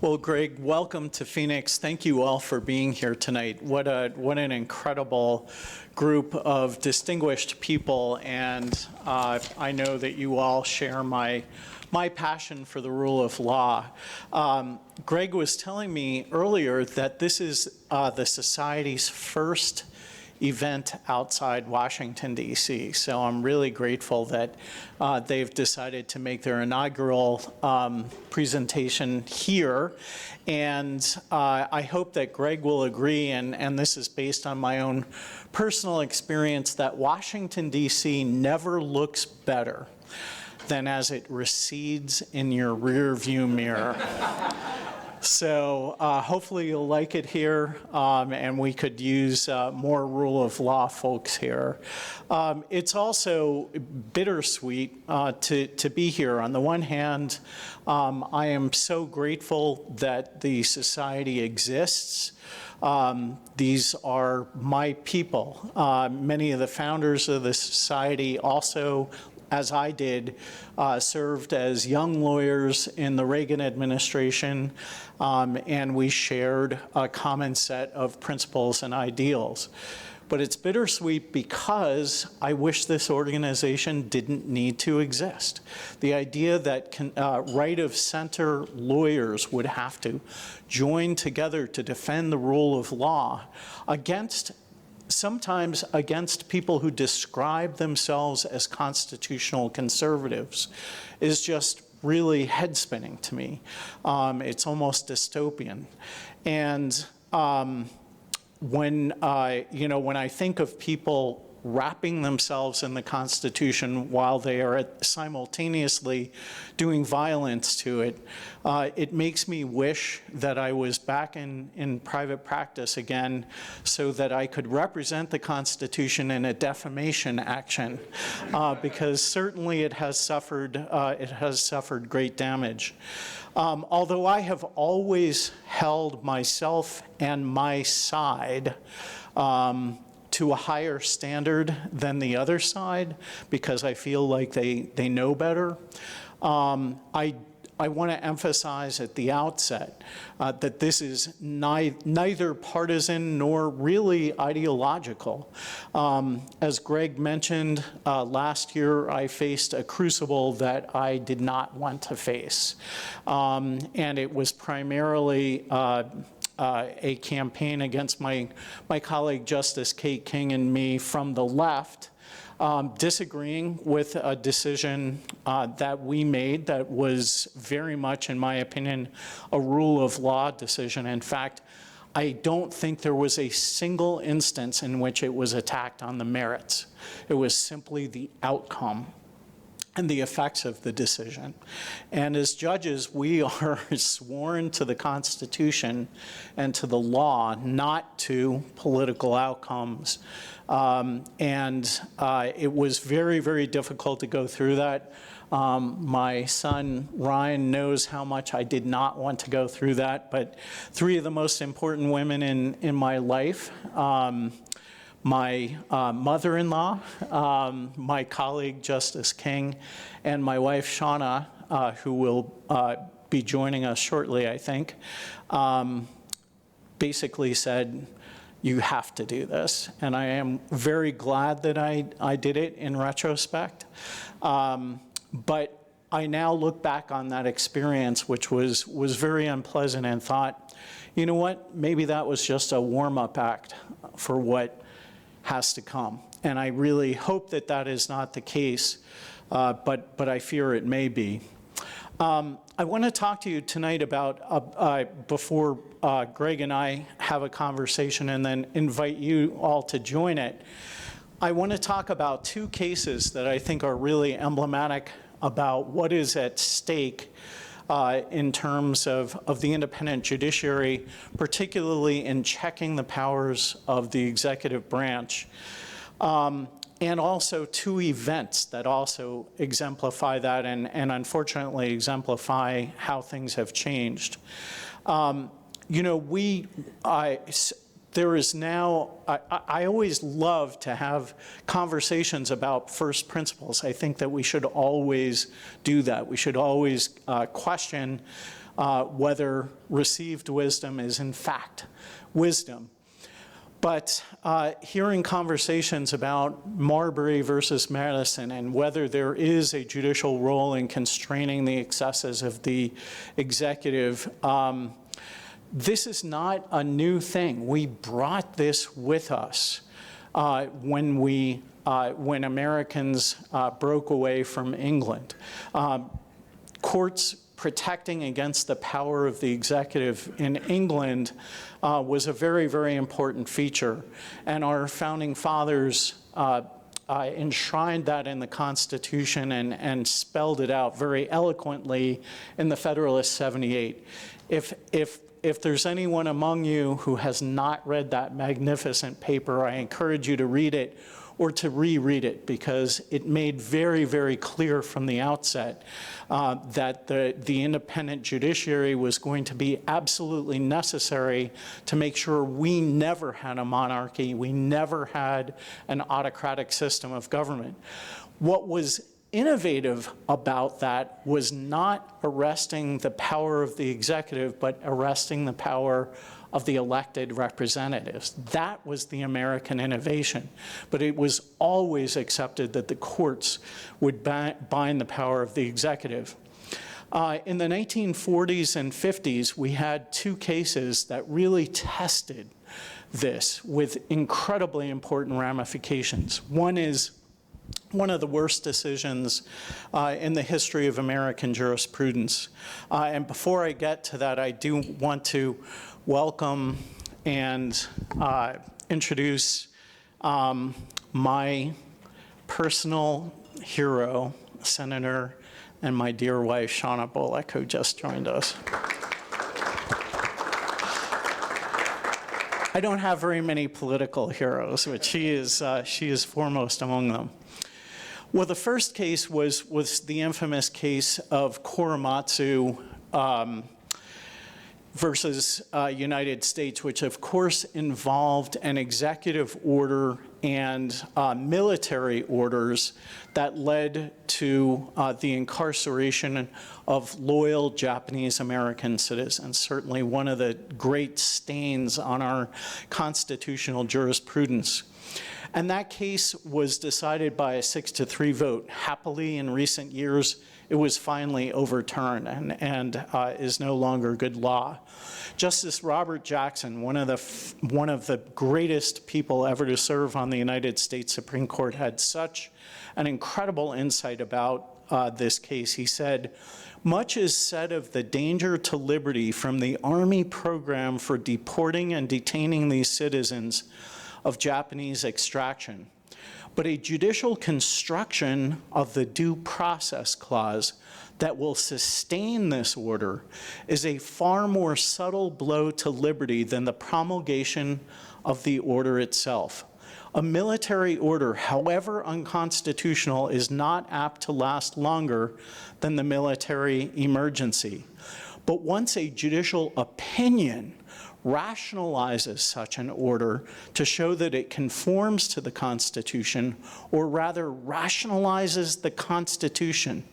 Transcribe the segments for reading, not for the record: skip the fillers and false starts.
Well, Greg, welcome to Phoenix. Thank you all for being here tonight. What an incredible group of distinguished people, and I know that you all share my passion for the rule of law. Greg was telling me earlier that this is the Society's first event outside Washington, D.C. So I'm really grateful that they've decided to make their inaugural presentation here. And I hope that Greg will agree, and this is based on my own personal experience, that Washington, D.C. never looks better than as it recedes in your rear view mirror. So hopefully you'll like it here, and we could use more rule of law folks here. It's also bittersweet to be here. On the one hand, I am so grateful that the Society exists. These are my people. Many of the founders of the Society also, as I did, served as young lawyers in the Reagan administration, and we shared a common set of principles and ideals. But it's bittersweet because I wish this organization didn't need to exist. The idea that right-of-center lawyers would have to join together to defend the rule of law sometimes against people who describe themselves as constitutional conservatives is just really head-spinning to me. It's almost dystopian. And when I think of people wrapping themselves in the Constitution while they are simultaneously doing violence to it, it makes me wish that I was back in private practice again so that I could represent the Constitution in a defamation action, because certainly it has suffered great damage. Although I have always held myself and my side to a higher standard than the other side, because I feel like they know better. I want to emphasize at the outset that this is neither partisan nor really ideological. As Greg mentioned, last year I faced a crucible that I did not want to face. And it was primarily a campaign against my colleague Justice Kate King and me from the left, disagreeing with a decision that we made that was very much, in my opinion, a rule of law decision. In fact, I don't think there was a single instance in which it was attacked on the merits. It was simply the outcome and the effects of the decision. And as judges, we are sworn to the Constitution and to the law, not to political outcomes. It was very, very difficult to go through that. My son, Ryan, knows how much I did not want to go through that, but three of the most important women in my life, my mother-in-law, my colleague, Justice King, and my wife, Shauna, who will be joining us shortly, I think, basically said, you have to do this. And I am very glad that I did it in retrospect. But I now look back on that experience, which was very unpleasant, and thought, you know what, maybe that was just a warm-up act for what has to come. And I really hope that that is not the case, but I fear it may be. I want to talk to you tonight about, before Greg and I have a conversation and then invite you all to join it, I want to talk about two cases that I think are really emblematic about what is at stake in terms of the independent judiciary, particularly in checking the powers of the executive branch. And also two events that also exemplify that and unfortunately exemplify how things have changed. You know, there is now, I always love to have conversations about first principles. I think that we should always do that. We should always question whether received wisdom is in fact wisdom. But hearing conversations about Marbury versus Madison and whether there is a judicial role in constraining the excesses of the executive, this is not a new thing. We brought this with us when Americans broke away from England. Courts protecting against the power of the executive in England was a very, very important feature. And our founding fathers enshrined that in the Constitution and spelled it out very eloquently in the Federalist 78. If there's anyone among you who has not read that magnificent paper, I encourage you to read it or to reread it, because it made very, very clear from the outset that the independent judiciary was going to be absolutely necessary to make sure we never had a monarchy, we never had an autocratic system of government. What was innovative about that was not arresting the power of the executive, but arresting the power of the elected representatives. That was the American innovation. But it was always accepted that the courts would bind the power of the executive. In the 1940s and 50s, we had two cases that really tested this with incredibly important ramifications. One is one of the worst decisions in the history of American jurisprudence. And before I get to that, I do want to welcome and introduce my personal hero, Senator, and my dear wife, Shauna Bolick, who just joined us. I don't have very many political heroes, but she is foremost among them. Well, the first case was the infamous case of Korematsu versus United States, which of course involved an executive order and military orders that led to the incarceration of loyal Japanese American citizens, certainly one of the great stains on our constitutional jurisprudence. And that case was decided by a 6-3 vote. Happily, in recent years, it was finally overturned and is no longer good law. Justice Robert Jackson, one of the greatest people ever to serve on the United States Supreme Court, had such an incredible insight about this case. He said, "Much is said of the danger to liberty from the Army program for deporting and detaining these citizens of Japanese extraction. But a judicial construction of the due process clause that will sustain this order is a far more subtle blow to liberty than the promulgation of the order itself. A military order, however unconstitutional, is not apt to last longer than the military emergency. But once a judicial opinion rationalizes such an order to show that it conforms to the Constitution, or rather rationalizes the Constitution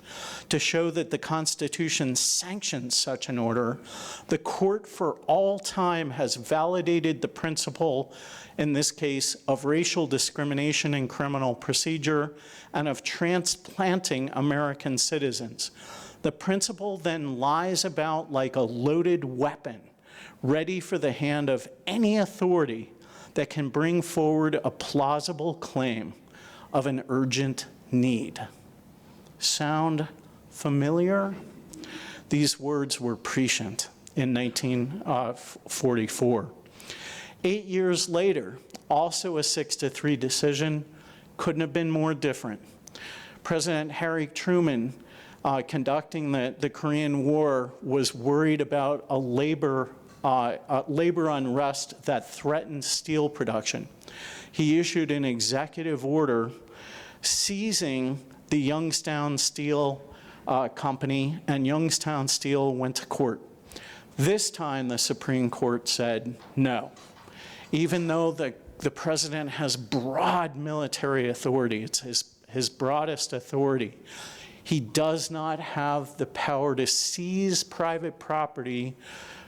to show that the Constitution sanctions such an order, the court for all time has validated the principle, in this case, of racial discrimination in criminal procedure and of transplanting American citizens. The principle then lies about like a loaded weapon, ready for the hand of any authority that can bring forward a plausible claim of an urgent need." Sound familiar? These words were prescient in 1944. 8 years later, also a 6-3 decision, couldn't have been more different. President Harry Truman, conducting the Korean War, was worried about a labor unrest that threatened steel production. He issued an executive order seizing the Youngstown Steel Company, and Youngstown Steel went to court. This time, the Supreme Court said no. Even though the president has broad military authority, it's his broadest authority, He does not have the power to seize private property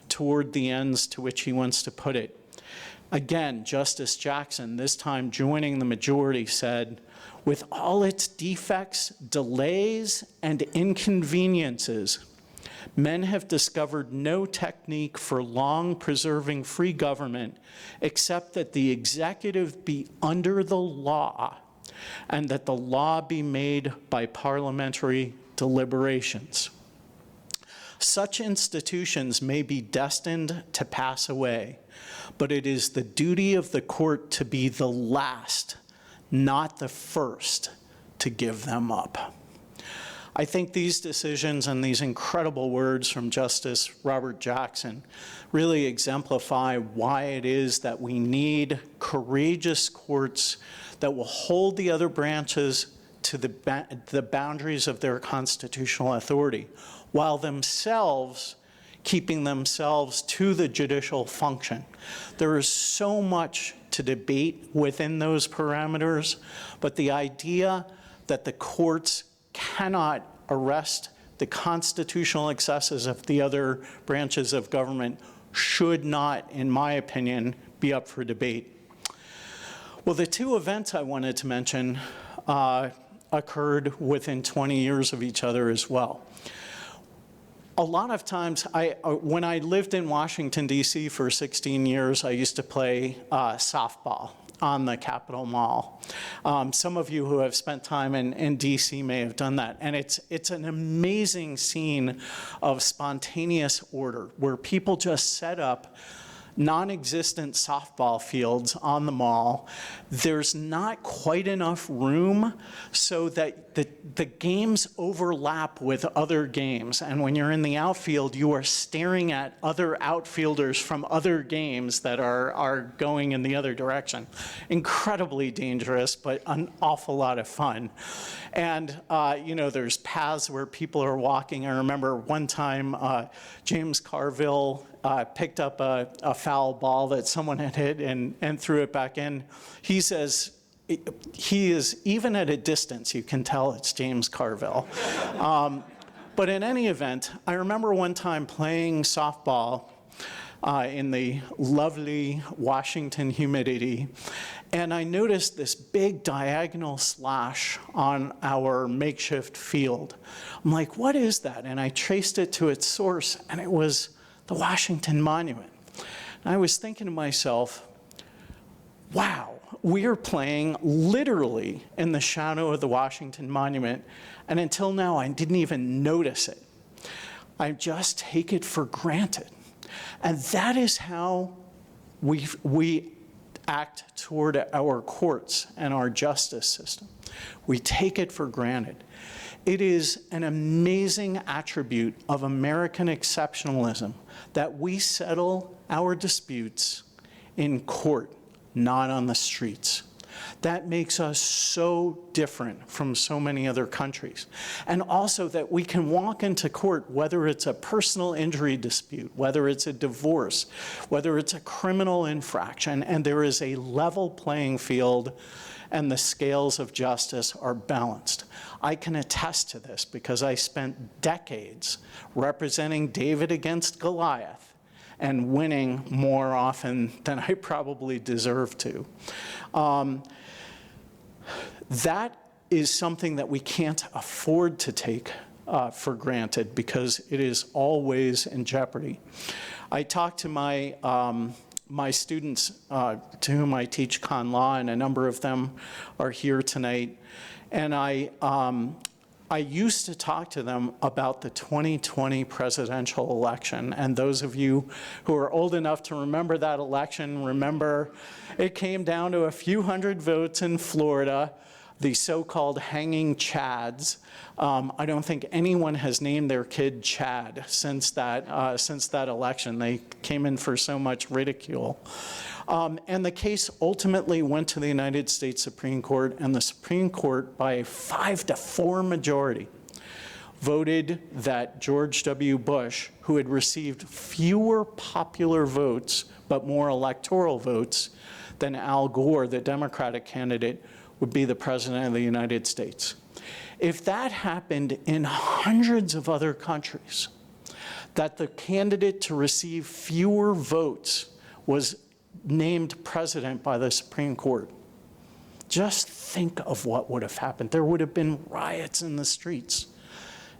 toward the ends to which he wants to put it. Again, Justice Jackson, this time joining the majority, said, with all its defects, delays, and inconveniences, men have discovered no technique for long preserving free government except that the executive be under the law and that the law be made by parliamentary deliberations. Such institutions may be destined to pass away, but it is the duty of the court to be the last, not the first, to give them up. I think these decisions and these incredible words from Justice Robert Jackson really exemplify why it is that we need courageous courts that will hold the other branches to the boundaries of their constitutional authority, while themselves keeping themselves to the judicial function. There is so much to debate within those parameters, but the idea that the courts cannot arrest the constitutional excesses of the other branches of government should not, in my opinion, be up for debate. Well, the two events I wanted to mention occurred within 20 years of each other as well. A lot of times, when I lived in Washington, D.C. for 16 years, I used to play softball on the Capitol Mall. Some of you who have spent time in D.C. may have done that. And it's an amazing scene of spontaneous order where people just set up non-existent softball fields on the mall. There's not quite enough room so that the games overlap with other games. And when you're in the outfield, you are staring at other outfielders from other games that are going in the other direction. Incredibly dangerous, but an awful lot of fun. And, there's paths where people are walking. I remember one time James Carville picked up a foul ball that someone had hit and threw it back in. He says, he is, even at a distance, you can tell it's James Carville. But in any event, I remember one time playing softball in the lovely Washington humidity, and I noticed this big diagonal slash on our makeshift field. I'm like, what is that? And I traced it to its source, and it was the Washington Monument. And I was thinking to myself, wow, we are playing literally in the shadow of the Washington Monument, and until now I didn't even notice it. I just take it for granted. And that is how we act toward our courts and our justice system. We take it for granted. It is an amazing attribute of American exceptionalism that we settle our disputes in court, not on the streets. That makes us so different from so many other countries. And also that we can walk into court, whether it's a personal injury dispute, whether it's a divorce, whether it's a criminal infraction, and there is a level playing field and the scales of justice are balanced. I can attest to this because I spent decades representing David against Goliath and winning more often than I probably deserve to. That is something that we can't afford to take for granted because it is always in jeopardy. I talked to my students to whom I teach con law, and a number of them are here tonight. And I used to talk to them about the 2020 presidential election. And those of you who are old enough to remember that election, remember it came down to a few hundred votes in Florida, the so-called hanging Chads. I don't think anyone has named their kid Chad since that election. They came in for so much ridicule. And the case ultimately went to the United States Supreme Court, and the Supreme Court, by a 5-4 majority, voted that George W. Bush, who had received fewer popular votes but more electoral votes than Al Gore, the Democratic candidate, would be the President of the United States. If that happened in hundreds of other countries, that the candidate to receive fewer votes was named president by the Supreme Court, just think of what would have happened. There would have been riots in the streets.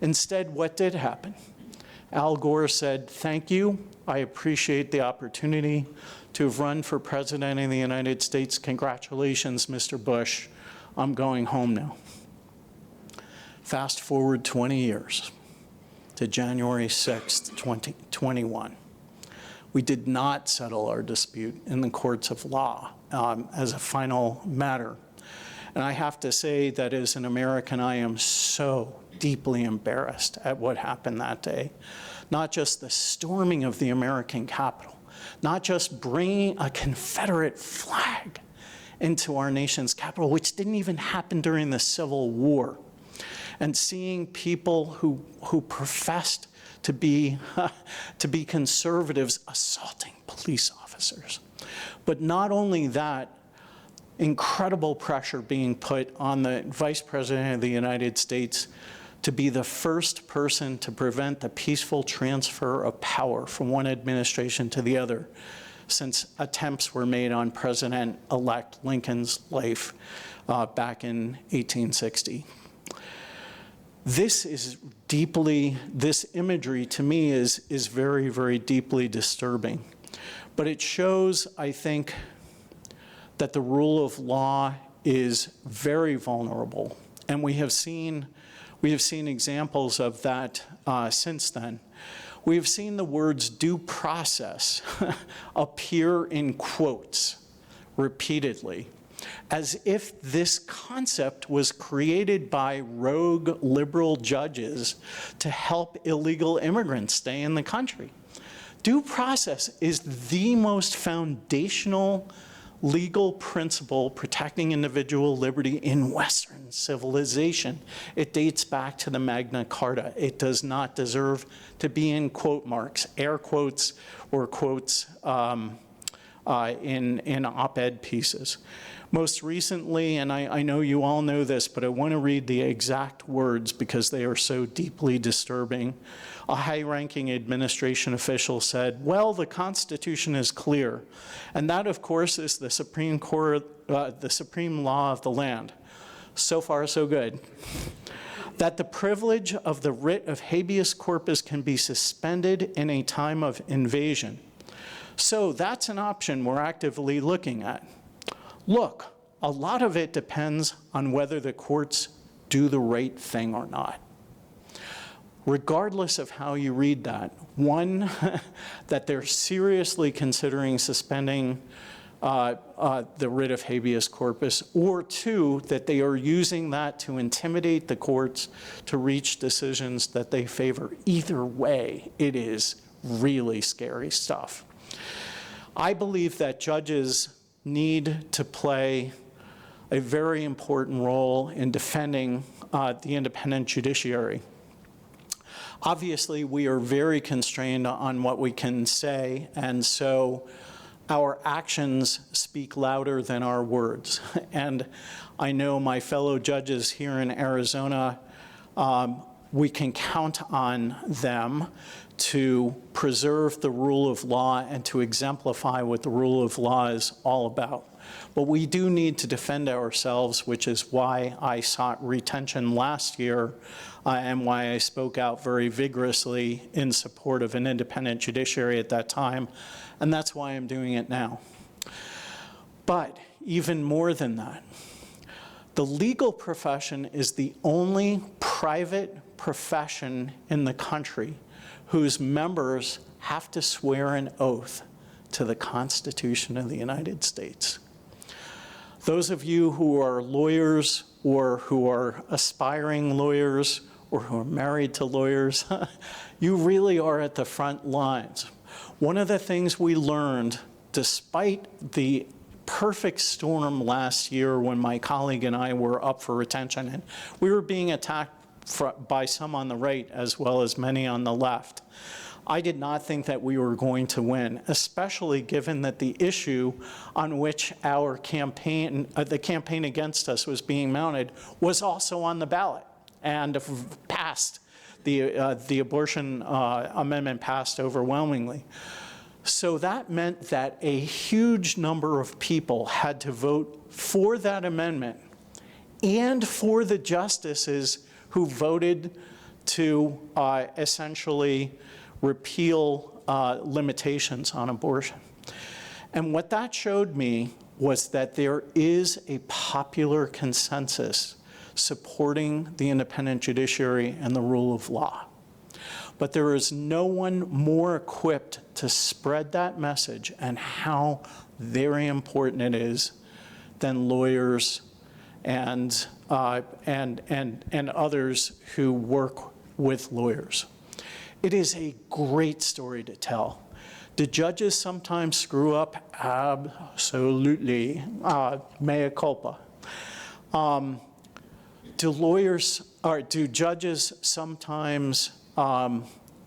Instead, what did happen? Al Gore said, "Thank you. I appreciate the opportunity to have run for president of the United States. Congratulations, Mr. Bush. I'm going home now." Fast forward 20 years to January 6th, 2021. We did not settle our dispute in the courts of law as a final matter. And I have to say that as an American, I am so deeply embarrassed at what happened that day. Not just the storming of the American Capitol, not just bringing a Confederate flag into our nation's capital, which didn't even happen during the Civil War, and seeing people who professed to be conservatives assaulting police officers. But not only that, incredible pressure being put on the Vice President of the United States to be the first person to prevent the peaceful transfer of power from one administration to the other, since attempts were made on President-elect Lincoln's life back in 1860. This imagery to me is very, very deeply disturbing. But it shows, I think, that the rule of law is very vulnerable. And we have seen examples of that since then. We have seen the words due process appear in quotes repeatedly, as if this concept was created by rogue liberal judges to help illegal immigrants stay in the country. Due process is the most foundational legal principle protecting individual liberty in Western civilization. It dates back to the Magna Carta. It does not deserve to be in quote marks, air quotes, or quotes in op-ed pieces. Most recently, and I know you all know this, but I want to read the exact words because they are so deeply disturbing. A high-ranking administration official said, "Well, the Constitution is clear, and that, of course, is the Supreme law of the land." So far, so good. That the privilege of the writ of habeas corpus can be suspended in a time of invasion. So that's an option we're actively looking at. Look, a lot of it depends on whether the courts do the right thing or not. Regardless of how you read that, one, that they're seriously considering suspending the writ of habeas corpus, or two, that they are using that to intimidate the courts to reach decisions that they favor. Either way, it is really scary stuff. I believe that judges need to play a very important role in defending the independent judiciary. Obviously, we are very constrained on what we can say, and so our actions speak louder than our words. And I know my fellow judges here in Arizona, we can count on them to preserve the rule of law and to exemplify what the rule of law is all about. But we do need to defend ourselves, which is why I sought retention last year and why I spoke out very vigorously in support of an independent judiciary at that time, and that's why I'm doing it now. But even more than that, the legal profession is the only private profession in the country whose members have to swear an oath to the Constitution of the United States. Those of you who are lawyers or who are aspiring lawyers or who are married to lawyers, you really are at the front lines. One of the things we learned, despite the perfect storm last year when my colleague and I were up for retention, and we were being attacked by some on the right as well as many on the left, I did not think that we were going to win, especially given that the issue on which our campaign, the campaign against us was being mounted, was also on the ballot and passed. The abortion amendment passed overwhelmingly. So that meant that a huge number of people had to vote for that amendment and for the justices who voted to essentially repeal limitations on abortion. And what that showed me was that there is a popular consensus supporting the independent judiciary and the rule of law. But there is no one more equipped to spread that message and how very important it is than lawyers and others who work with lawyers. It is a great story to tell. Do judges sometimes screw up? Absolutely. Mea culpa. Do judges sometimes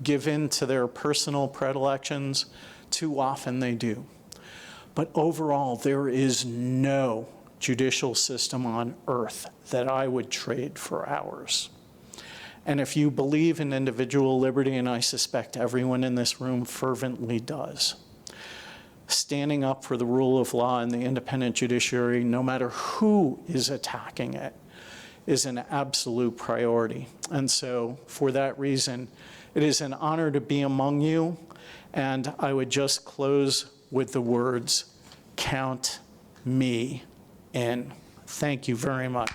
give in to their personal predilections? Too often they do. But overall, there is no judicial system on earth that I would trade for ours. And if you believe in individual liberty, and I suspect everyone in this room fervently does, standing up for the rule of law and the independent judiciary, no matter who is attacking it, is an absolute priority. And so for that reason, it is an honor to be among you. And I would just close with the words, count me in. Thank you very much.